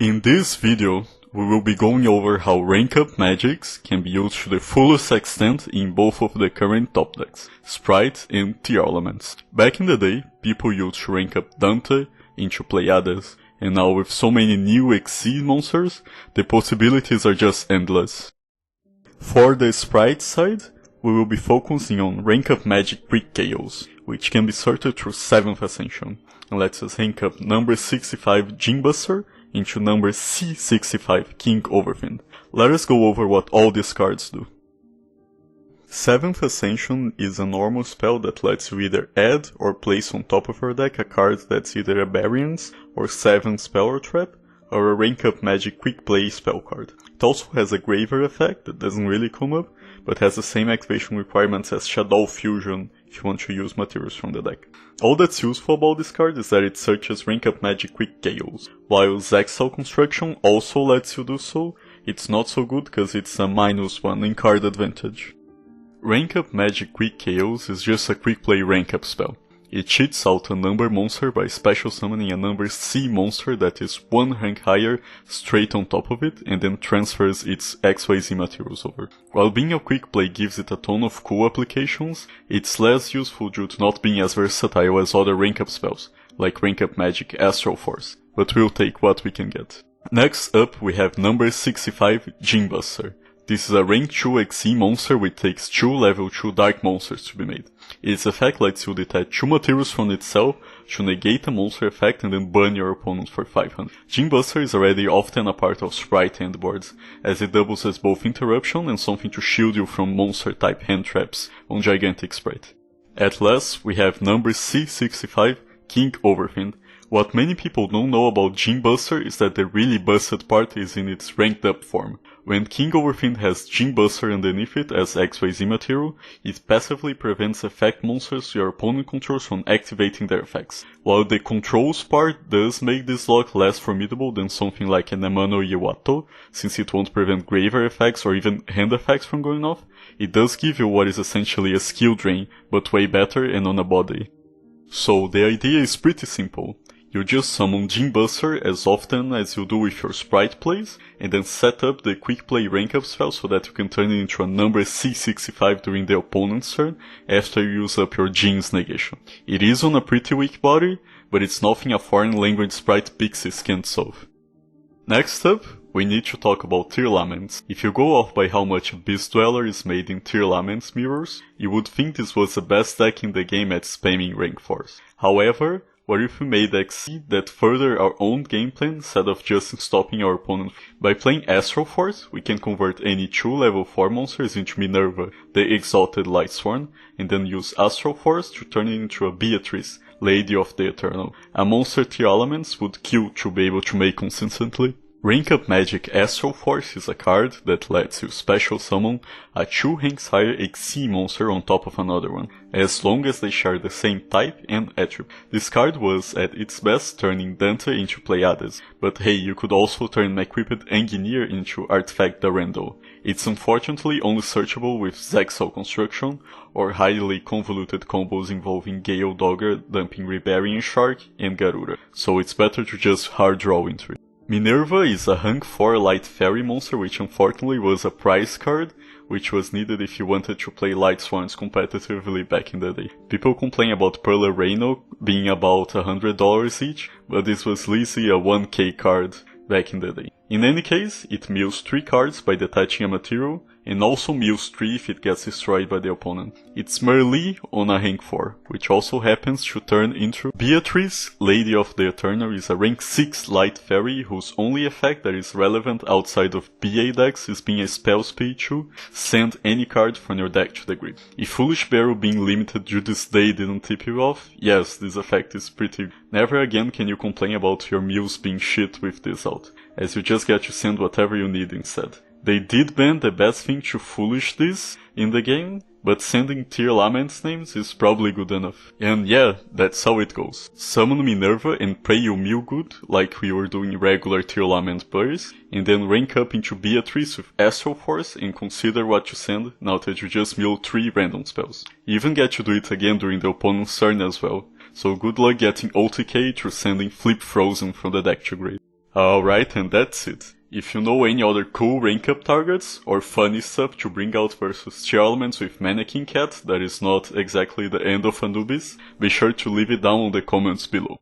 In this video, we will be going over how rank up magics can be used to the fullest extent in both of the current top decks, Spright and Tearlaments. Back in the day, people used to rank up Dante into Pleiades, and now with so many new Exceed monsters, the possibilities are just endless. For the Spright side, we will be focusing on rank up magic quick KOs, which can be sorted through 7th Ascension, and lets us rank up number 65 Gymbuster into number C65 King Overfiend. Let us go over what all these cards do. 7th Ascension is a normal spell that lets you either add or place on top of your deck a card that's either a Variance or 7 spell or trap, or a rank up magic quick play spell card. It also has a Graver effect that doesn't really come up, but has the same activation requirements as Shadow Fusion if you want to use materials from the deck. All that's useful about this card is that it searches rank up magic quick KOs. While Zexal Construction also lets you do so, it's not so good because it's a -1 in card advantage. Rank up magic quick KOs is just a quick play rank up spell. It cheats out a number monster by special summoning a number C monster that is 1 rank higher straight on top of it and then transfers its XYZ materials over. While being a quick play gives it a ton of cool applications, it's less useful due to not being as versatile as other rank up spells, like rank up magic Astral Force, but we'll take what we can get. Next up we have number 65 Gymbuster. This is a rank 2 XE monster which takes 2 level 2 dark monsters to be made. Its effect lets you detach 2 materials from itself to negate a monster effect and then burn your opponent for 500. Gymbuster is already often a part of Spright hand boards, as it doubles as both interruption and something to shield you from monster type hand traps on gigantic Spright. At last, we have number C65 King Overfiend. What many people don't know about Gymbuster is that the really busted part is in its ranked up form. When King Overfiend has Gymbuster underneath it as XYZ material, it passively prevents effect monsters your opponent controls from activating their effects. While the controls part does make this lock less formidable than something like an Amano Iwato, since it won't prevent Graver effects or even hand effects from going off, it does give you what is essentially a skill drain, but way better and on a body. So the idea is pretty simple. You just summon Gymbuster as often as you do with your Spright plays, and then set up the quick play rank up spell so that you can turn it into a number C65 during the opponent's turn after you use up your Gym's negation. It is on a pretty weak body, but it's nothing a foreign language Spright Pixies can't solve. Next up, we need to talk about Tearlaments. If you go off by how much Beast Dweller is made in Tearlaments mirrors, you would think this was the best deck in the game at spamming rank 4s. However, what if we made Exceed that further our own game plan instead of just stopping our opponent? By playing Astral Force, we can convert any 2 level 4 monsters into Minerva, the Exalted Lightsworn, and then use Astral Force to turn it into a Beatrice, Lady of the Eternal, a monster Tearlaments would kill to be able to make consistently. Rank Up Magic Astral Force is a card that lets you special summon a 2 ranks higher XC monster on top of another one, as long as they share the same type and attribute. This card was at its best turning Dante into Pleiades, but hey, you could also turn Equipped Engineer into Artifact Darendel. It's unfortunately only searchable with Zexal Construction, or highly convoluted combos involving Gale Dogger dumping Rebarian Shark and Garura, so it's better to just hard draw into it. Minerva is a rank 4 light fairy monster which unfortunately was a prize card, which was needed if you wanted to play light swans competitively back in the day. People complain about Perla Reino being about $100 each, but this was easily a 1k card back in the day. In any case, it mills 3 cards by detaching a material, and also mills 3 if it gets destroyed by the opponent. It's Merlee on a rank 4, which also happens to turn into Beatrice, Lady of the Eternal is a rank 6 light fairy whose only effect that is relevant outside of BA decks is being a spell speed to send any card from your deck to the grid. If Foolish Barrel being limited to this day didn't tip you off, yes, this effect is pretty. Never again can you complain about your mills being shit with this out, as you just get to send whatever you need instead. They did ban the best thing to Foolish this in the game, but sending Tearlaments names is probably good enough. And yeah, that's how it goes. Summon Minerva and pray you mill good, like we were doing regular Tearlament plays, and then rank up into Beatrice with Astral Force and consider what you send now that you just mill 3 random spells. You even get to do it again during the opponent's turn as well, so good luck getting OTK through sending Flip Frozen from the deck to grade. Alright, and that's it. If you know any other cool rank up targets, or funny stuff to bring out versus Tearlaments with Mannequin Cat that is not exactly the end of Anubis, be sure to leave it down on the comments below.